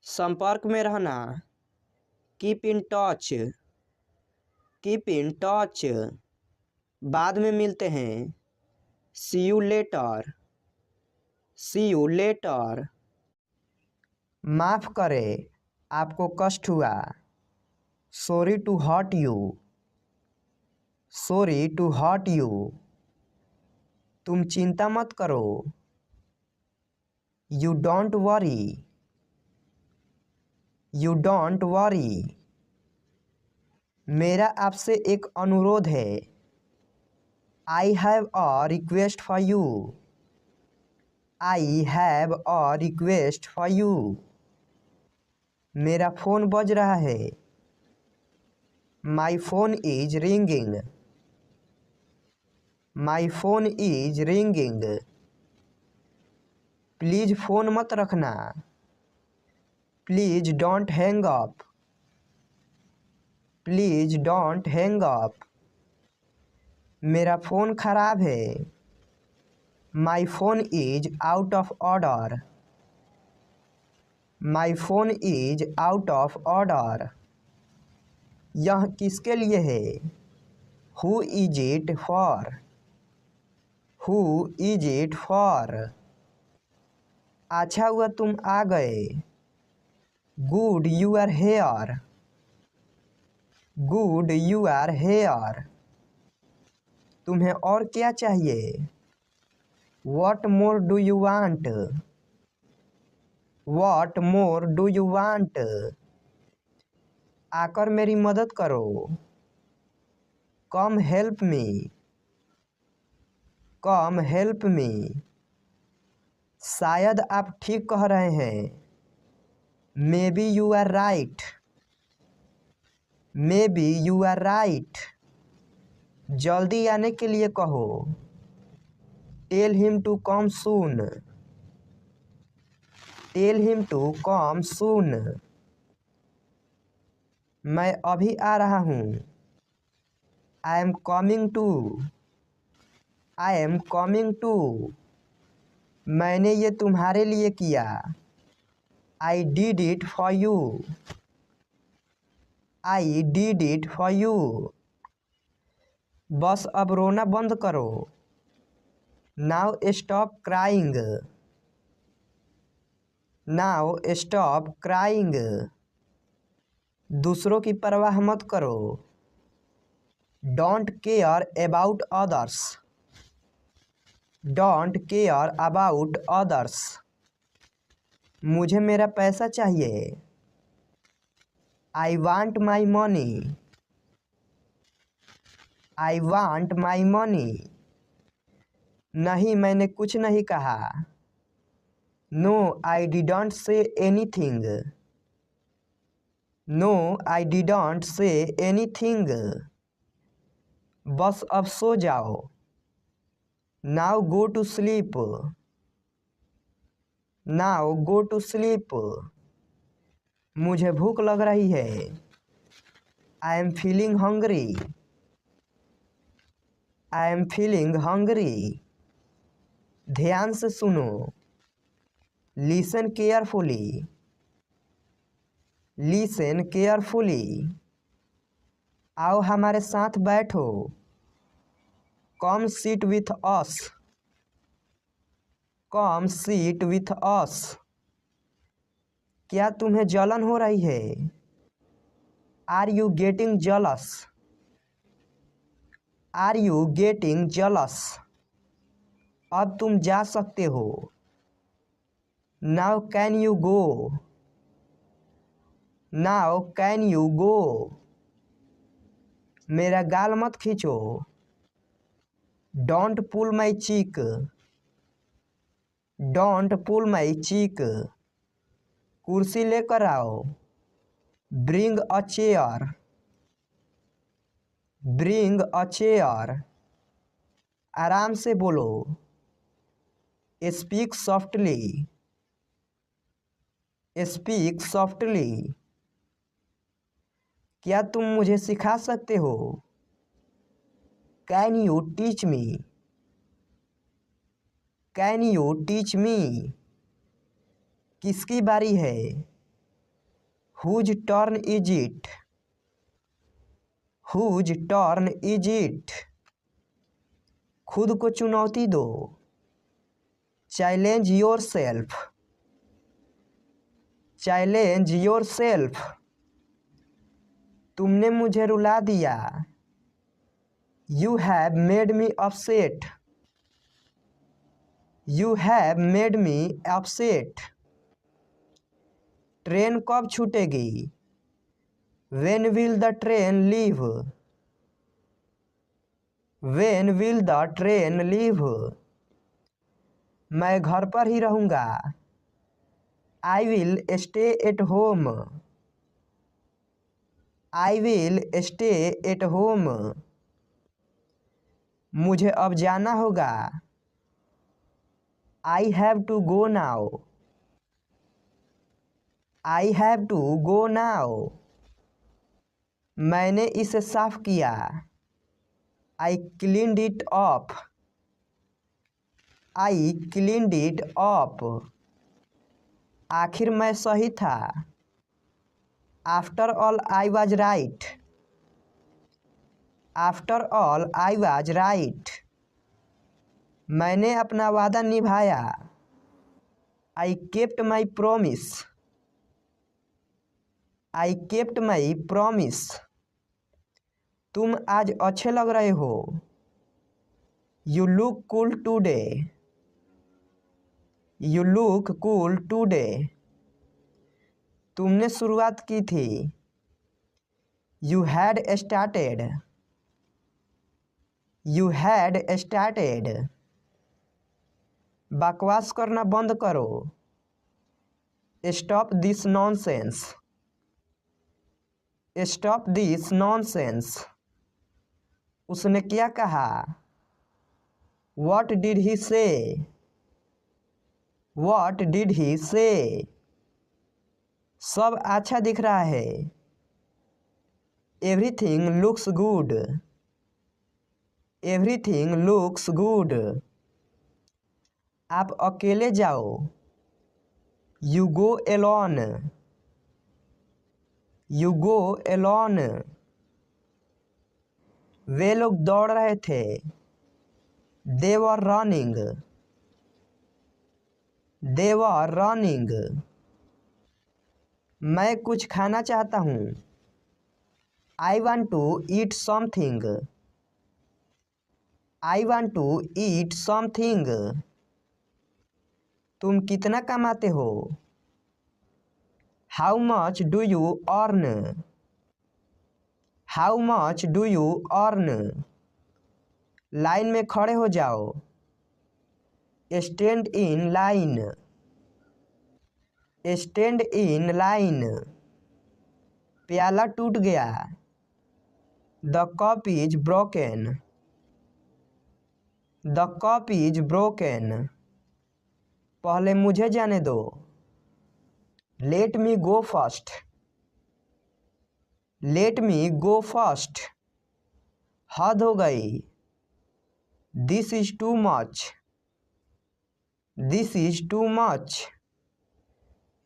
संपर्क में रहना। Keep in touch. Keep in touch. बाद में मिलते हैं। See you later. See you later. माफ़ करें, आपको कष्ट हुआ। Sorry to hurt you. Sorry to hurt you. तुम चिंता मत करो। You don't worry. You don't worry. मेरा आपसे एक अनुरोध है। I have a request for you. I have a request for you. मेरा फ़ोन बज रहा है। My phone is ringing. My phone is ringing. Please phone मत रखना। Please don't hang up. Please don't hang up. मेरा phone ख़राब है। My phone is out of order. My phone is out of order. यह किसके लिए है? Who is it for? Who is it for? अच्छा हुआ तुम आ गए। Good you are here. Good you are here. तुम्हें और क्या चाहिए? What more do you want? What more do you want? आकर मेरी मदद करो। Come help me. Come help me. शायद आप ठीक कह रहे हैं। Maybe you are right. Maybe you are right. जल्दी आने के लिए कहो। Tell him to come soon. Tell him to come soon. मैं अभी आ रहा हूँ। I am coming to. I am coming to. मैंने ये तुम्हारे लिए किया। I did it for you. I did it for you. बस अब रोना बंद करो। Now stop crying. Now stop crying. दूसरों की परवाह मत करो। Don't care about others. Don't care about others. मुझे मेरा पैसा चाहिए। I want my money. I want my money. नहीं, मैंने कुछ नहीं कहा। No, I didn't say anything. No, I didn't say anything. बस अब सो जाओ। Now go to sleep. Now go to sleep. मुझे भूख लग रही है। I am feeling hungry. I am feeling hungry. ध्यान से सुनो। Listen carefully. Listen carefully. आओ हमारे साथ बैठो। Come sit with us. Come sit with us. क्या तुम्हें जलन हो रही है? Are you getting jealous? Are you getting jealous? अब तुम जा सकते हो। Now can you go? Now can you go? मेरा गाल मत खींचो। Don't pull my cheek. Don't pull my cheek. कुर्सी लेकर आओ। Bring a chair. Bring a chair. आराम से बोलो। Speak softly. Speak softly. क्या तुम मुझे सिखा सकते हो? Can you teach me? Can you teach me? किसकी बारी है? Whose turn is it? Whose turn is it? खुद को चुनौती दो। Challenge yourself. Challenge yourself. तुमने मुझे रुला दिया। You have made me upset. You have made me upset. Train कब छूटेगी? When will the train leave? When will the train leave? मैं घर पर ही रहूँगा. I will stay at home. I will stay at home. मुझे अब जाना होगा. I have to go now. I have to go now. मैंने इसे साफ किया. I cleaned it up. I cleaned it up. आखिर मैं सही था. After all, I was right. After all, I was right. मैंने अपना वादा निभाया. I kept my promise. I kept my promise. तुम आज अच्छे लग रहे हो. You look cool today. You look cool today. तुमने शुरुआत की थी. You had started. You had started. बकवास करना बंद करो. Stop this nonsense. Stop this nonsense. उसने क्या कहा? What did he say? What did he say? सब अच्छा दिख रहा है. Everything looks good. Everything looks good. आप अकेले जाओ. You go alone. You go alone. वे लोग दौड़ रहे थे. They were running. They were running. मैं कुछ खाना चाहता हूँ. I want to eat something. I want to eat something. तुम कितना कमाते हो? How much do you earn? How much do you earn? Line में खड़े हो जाओ. Stand in line. Stand in line. प्याला टूट गया. The cup is broken. The cup is broken. पहले मुझे जाने दो. Let me go first. Let me go first. हद हो गई. This is too much. This is too much.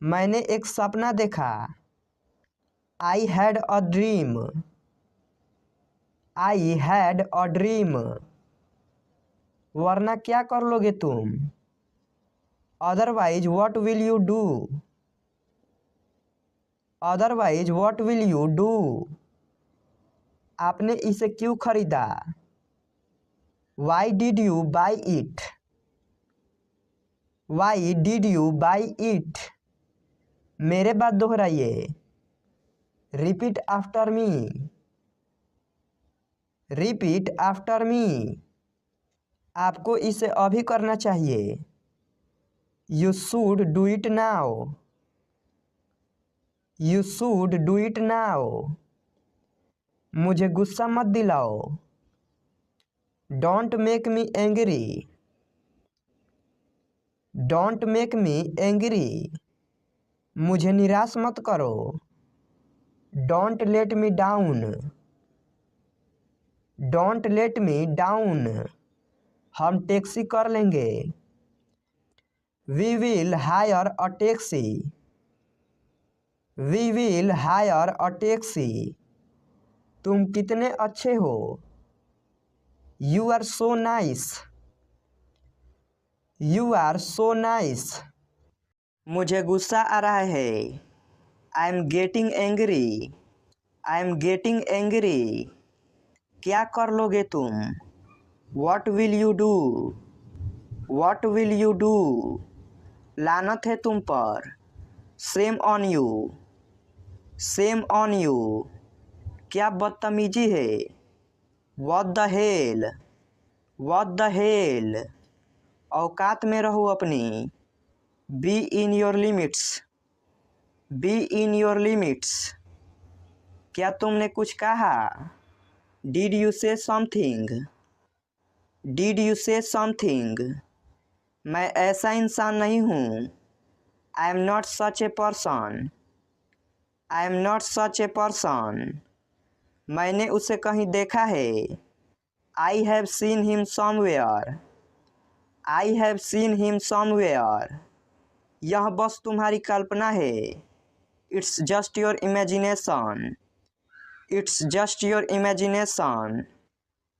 मैंने एक सपना देखा. I had a dream. I had a dream. वरना क्या कर लोगे तुम? Otherwise, what will you do? Otherwise, what will you do? आपने इसे क्यों खरीदा? Why did you buy it? Why did you buy it? मेरे बात दोहराइए. Repeat after me. Repeat after me. आपको इसे अभी करना चाहिए. You should do it now. You should do it now. मुझे गुस्सा मत दिलाओ. Don't make me angry. Don't make me angry. मुझे निराश मत करो. Don't let me down. Don't let me down. हम टैक्सी कर लेंगे. We will hire a taxi. We will hire a taxi. तुम कितने अच्छे हो. You are so nice. You are so nice. मुझे गुस्सा आ रहा है. I am getting angry. I am getting angry. क्या कर लोगे तुम? What will you do? What will you do? लानत है तुम पर। Shame on you. Shame on you. क्या बदतमीजी है? What the hell? What the hell? औकात में रहो अपनी। Be in your limits. Be in your limits. क्या तुमने कुछ कहा? Did you say something? Did you say something? मैं ऐसा इंसान नहीं हूँ। I am not such a person. I am not such a person. मैंने उसे कहीं देखा है। I have seen him somewhere. I have seen him somewhere. यह बस तुम्हारी कल्पना है। It's just your imagination. It's just your imagination.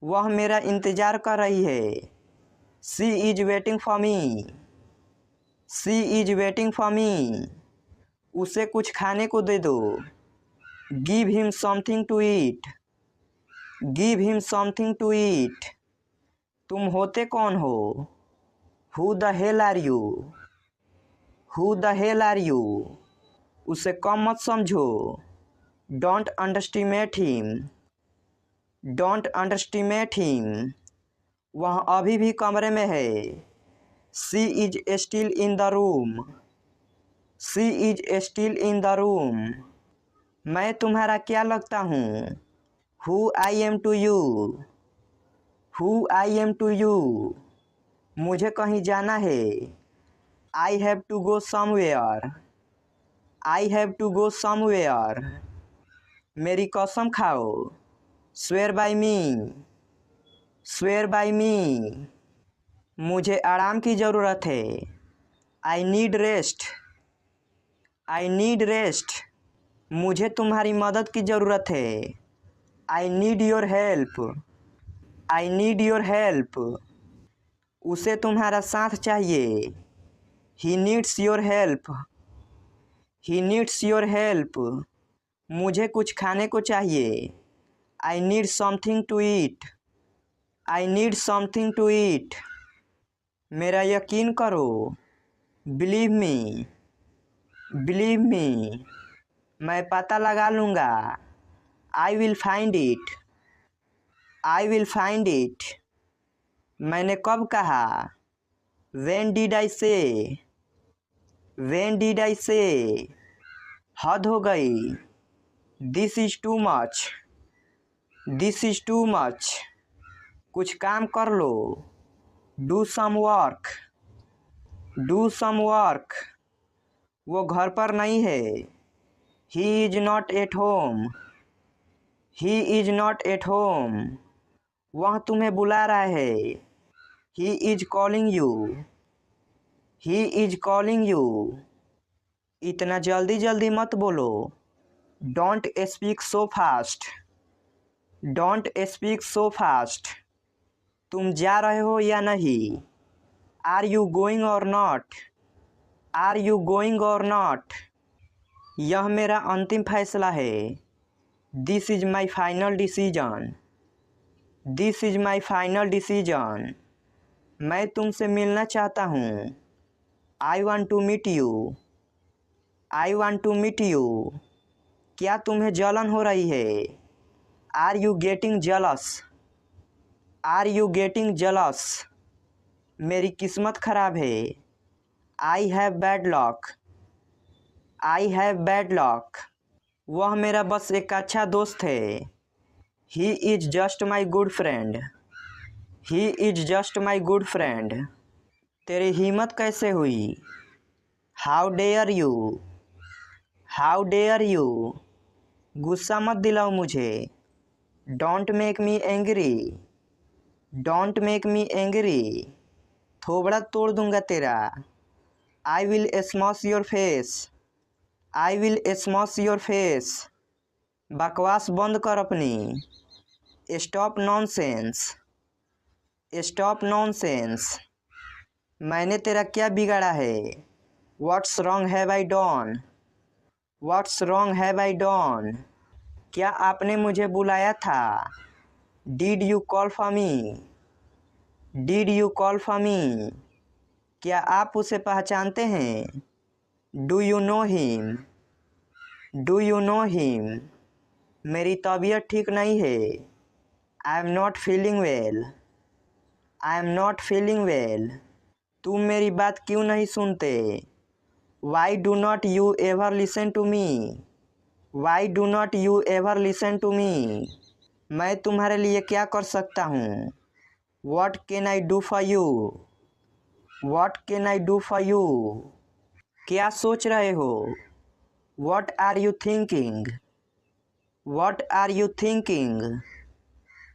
वह मेरा इंतज़ार कर रही है। She is waiting for me. She is waiting for me. उसे कुछ खाने को दे दो। Give him something to eat. Give him something to eat. तुम होते कौन हो? Who the hell are you? Who the hell are you? उसे कम मत समझो। Don't underestimate him. Don't underestimate him. वह अभी भी कमरे में है। She is still in the room. She is still in the room. मैं तुम्हारा क्या लगता हूँ? Who I am to you. Who I am to you. मुझे कहीं जाना है। I have to go somewhere. I have to go somewhere. मेरी कसम खाओ। Swear by me. Swear by me. मुझे आराम की ज़रूरत है। I need rest. I need rest. मुझे तुम्हारी मदद की ज़रूरत है। I need your help. I need your help. उसे तुम्हारा साथ चाहिए। He needs your help. He needs your help. मुझे कुछ खाने को चाहिए। I need something to eat. I need something to eat. मेरा यकीन करो। Believe me. Believe me. मैं पता लगा लूँगा। I will find it. I will find it. मैंने कब कहा? When did I say? When did I say? हद हो गई। This is too much. This is too much. कुछ काम कर लो। Do some work. Do some work. वो घर पर नहीं है। He is not at home. He is not at home. वह तुम्हें बुला रहा है। He is calling you. He is calling you. इतना जल्दी जल्दी मत बोलो। Don't speak so fast. Don't speak so fast. तुम जा रहे हो या नहीं? Are you going or not? Are you going or not? यह मेरा अंतिम फैसला है। This is my final decision. This is my final decision. मैं तुमसे मिलना चाहता हूँ। I want to meet you. I want to meet you. क्या तुम्हें जलन हो रही है? Are you getting jealous? Are you getting jealous? मेरी किस्मत खराब है। I have bad luck. I have bad luck. वह मेरा बस एक अच्छा दोस्त है। He is just my good friend. He is just my good friend. तेरी हिम्मत कैसे हुई? How dare you? How dare you? गुस्सा मत दिलाओ मुझे। Don't make me angry. Don't make me angry. थोबड़ा तोड़ दूंगा तेरा। I will smash your face. I will smash your face. बकवास बंद कर अपनी। Stop nonsense. Stop nonsense. मैंने तेरा क्या बिगाड़ा है? What's wrong have I done? What's wrong have I done? क्या आपने मुझे बुलाया था? Did you call for me? Did you call for me? क्या आप उसे पहचानते हैं? Do you know him? Do you know him? मेरी तबीयत ठीक नहीं है। I am not feeling well. I am not feeling well. तुम मेरी बात क्यों नहीं सुनते? Why do not you ever listen to me? Why do not you ever listen to me? मैं तुम्हारे लिए क्या कर सकता हूँ? What can I do for you? What can I do for you? क्या सोच रहे हो? What are you thinking? What are you thinking?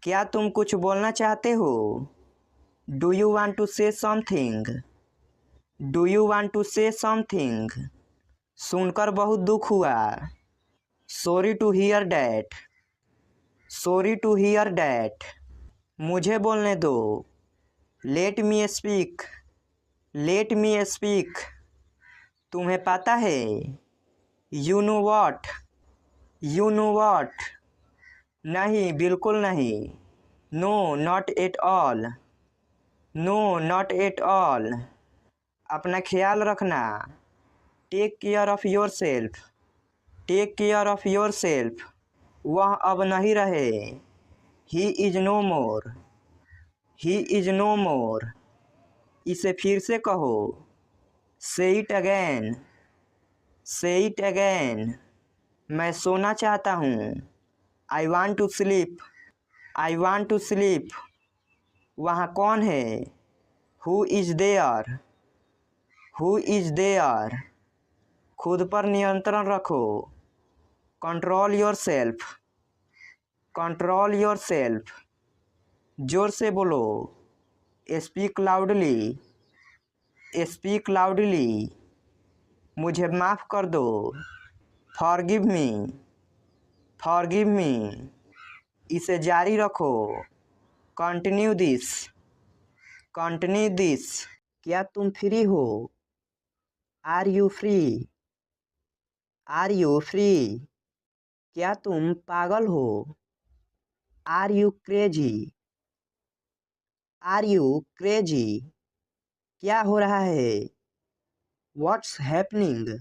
क्या तुम कुछ बोलना चाहते हो? Do you want to say something? Do you want to say something? सुनकर बहुत दुख हुआ। Sorry to hear that. Sorry to hear that. मुझे बोलने दो। Let me speak. Let me speak. तुम्हें पता है? You know what? You know what? नहीं, बिल्कुल नहीं। No, not at all. No, not at all. अपना ख्याल रखना। Take care of yourself. Take care of yourself. वह अब नहीं रहे। He is no more. He is no more. इसे फिर से कहो। Say it again. Say it again. मैं सोना चाहता हूँ। I want to sleep. I want to sleep. वहाँ कौन है? Who is there? Who is there? खुद पर नियंत्रण रखो। Control yourself. Control yourself. जोर से बोलो। Speak loudly. Speak loudly. मुझे माफ़ कर दो। Forgive me. Forgive me. इसे जारी रखो। Continue this. Continue this. क्या तुम फ्री हो? Are you free? Are you free? क्या तुम पागल हो? Are you crazy? Are you crazy? क्या हो रहा है? What's happening?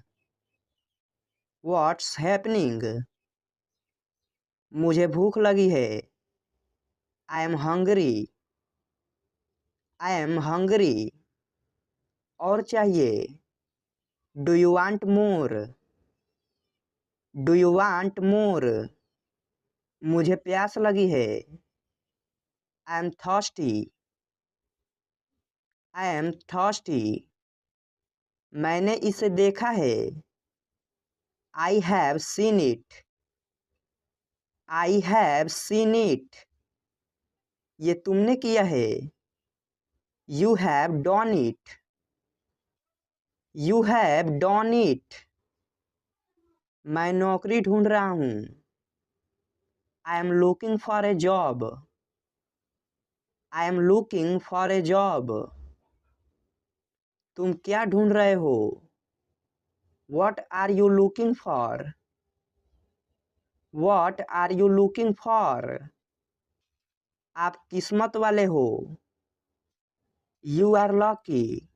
What's happening? मुझे भूख लगी है। I am hungry. I am hungry. और चाहिए। Do you want more? Do you want more? मुझे प्यास लगी है। I am thirsty. I am thirsty. मैंने इसे देखा है। I have seen it. I have seen it. ये तुमने किया है। You have done it. You have done it. मैं नौकरी ढूंढ रहा हूँ। I am looking for a job. I am looking for a job. तुम क्या ढूंढ रहे हो? What are you looking for? What are you looking for? आप किस्मत वाले हो। You are lucky.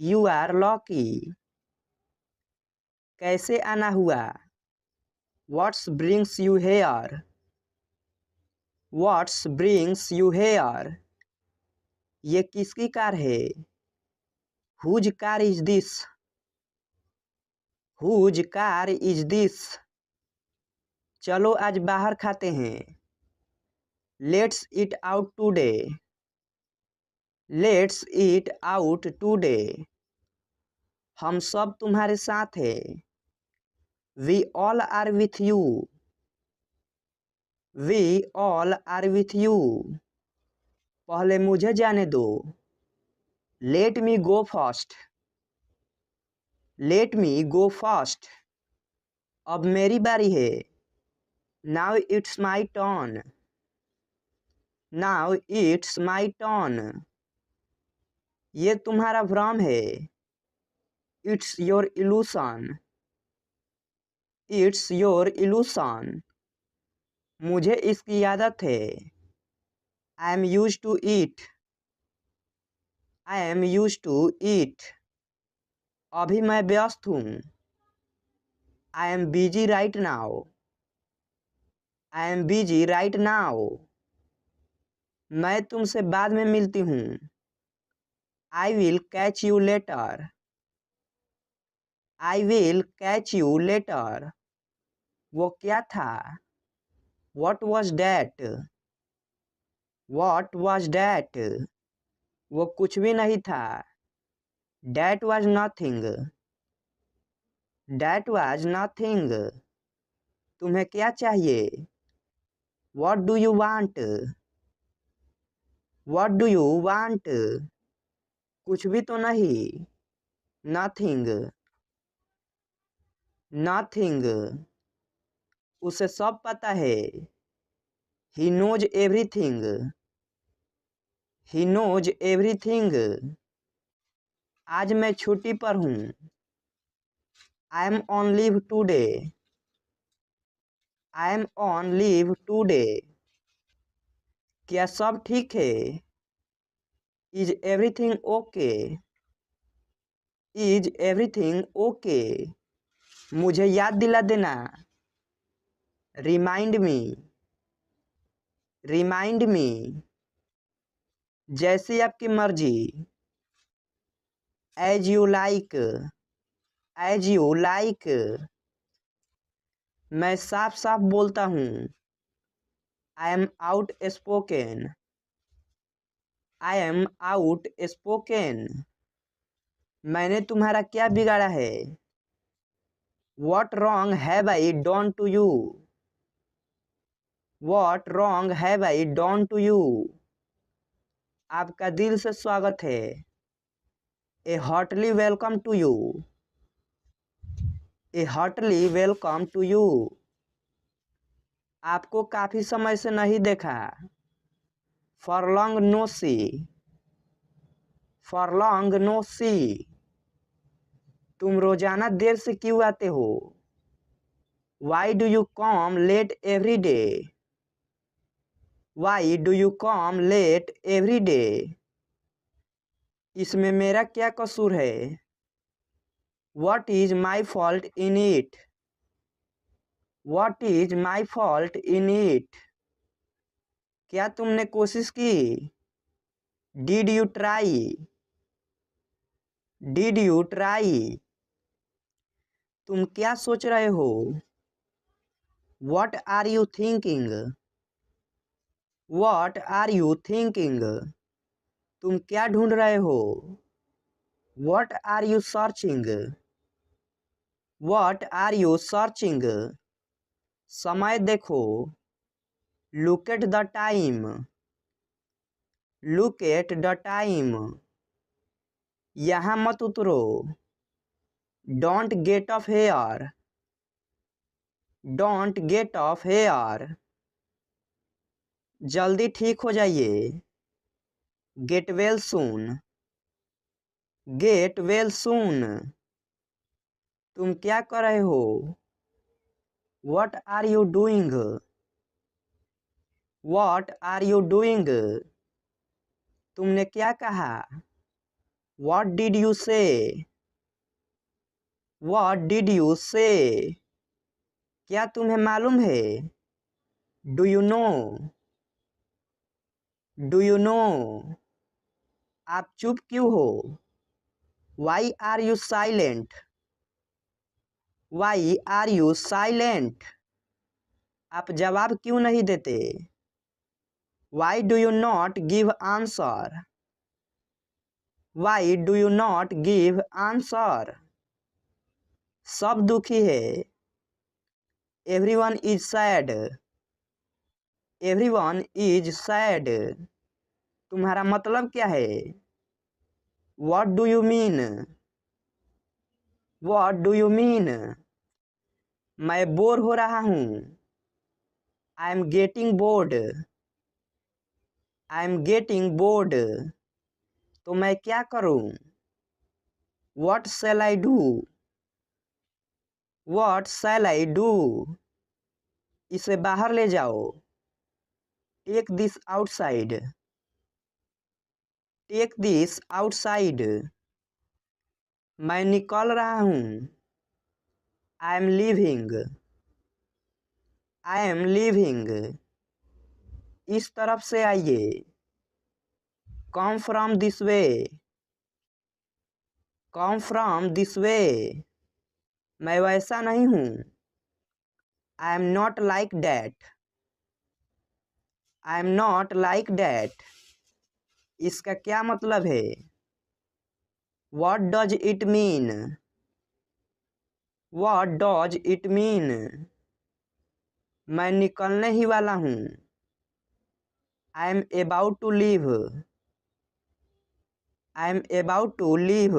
You are lucky. कैसे आना हुआ? What's brings you here? What's brings you here? ये किसकी कार है? Whose car is this? Whose car is this? चलो आज बाहर खाते हैं। Let's eat out today. Let's eat out today. हम सब तुम्हारे साथ हैं। We all are with you. We all are with you. पहले मुझे जाने दो। Let me go first. Let me go first. अब मेरी बारी है। Now it's my turn. Now it's my turn. ये तुम्हारा भ्रम है। It's your illusion. It's your illusion. मुझे इसकी आदत है। I am use to eat. I am use to eat. अभी मैं व्यस्त हूँ। I am busy right now. I am busy right now. मैं तुमसे बाद में मिलती हूँ। I will catch you letter. I will catch you later. वो क्या था? What was that? What was that? वो कुछ भी नहीं था। That was nothing. That was nothing. तुम्हें क्या चाहिए? What do you want? What do you want? कुछ भी तो नहीं। नथिंग। नथिंग। उसे सब पता है। He knows everything. He knows everything. आज मैं छुट्टी पर हूँ। I am on leave today. I am on leave today. क्या सब ठीक है? Is everything okay? Is everything okay? मुझे याद दिला देना। Remind me. Remind me. जैसी आपकी मर्जी। As you like. As you like. मैं साफ साफ बोलता हूँ। I am outspoken. I am outspoken. मैंने तुम्हारा क्या बिगाड़ा है? What wrong have I done to you? What wrong have I done to you? आपका दिल से स्वागत है। A heartly welcome to you. A heartly welcome to you. आपको काफी समय से नहीं देखा। For long no see. For long no see. तुम रोजाना देर से क्यों आते हो? Why do you come late every day? Why do you come late every day? इसमें मेरा क्या कसूर है? What is my fault in it? What is my fault in it? क्या तुमने कोशिश की? Did you try? Did you try? तुम क्या सोच रहे हो? What are you thinking? What are you thinking? तुम क्या ढूंढ रहे हो? What are you searching? What are you searching? समय देखो। Look at the time. Look at the time. यहाँ मत उतरो। Don't get off here. Don't get off here. जल्दी ठीक हो जाइए। Get well soon. Get well soon. तुम क्या कर रहे हो? What are you doing? What are you doing? तुमने क्या कहा? What did you say? What did you say? क्या तुम्हें मालूम है? Do you know? Do you know? आप चुप क्यों हो? Why are you silent? Why are you silent? आप जवाब क्यों नहीं देते? Why do you not give answer? Why do you not give answer? सब दुखी है। Everyone is sad. Everyone is sad. तुम्हारा मतलब क्या है? What do you mean? What do you mean? मैं बोर हो रहा हूँ। I am getting bored. I am getting bored. तो मैं क्या करूँ? What shall I do? What shall I do? इसे बाहर ले जाओ। Take this outside. Take this outside. मैं निकल रहा हूँ। I am leaving. I am leaving. इस तरफ से आइए। Come from this way. Come from this way. मैं वैसा नहीं हूँ। I am not like that. I am not like that. इसका क्या मतलब है? What does it mean? What does it mean? मैं निकलने ही वाला हूँ। I am about to leave. I am about to leave.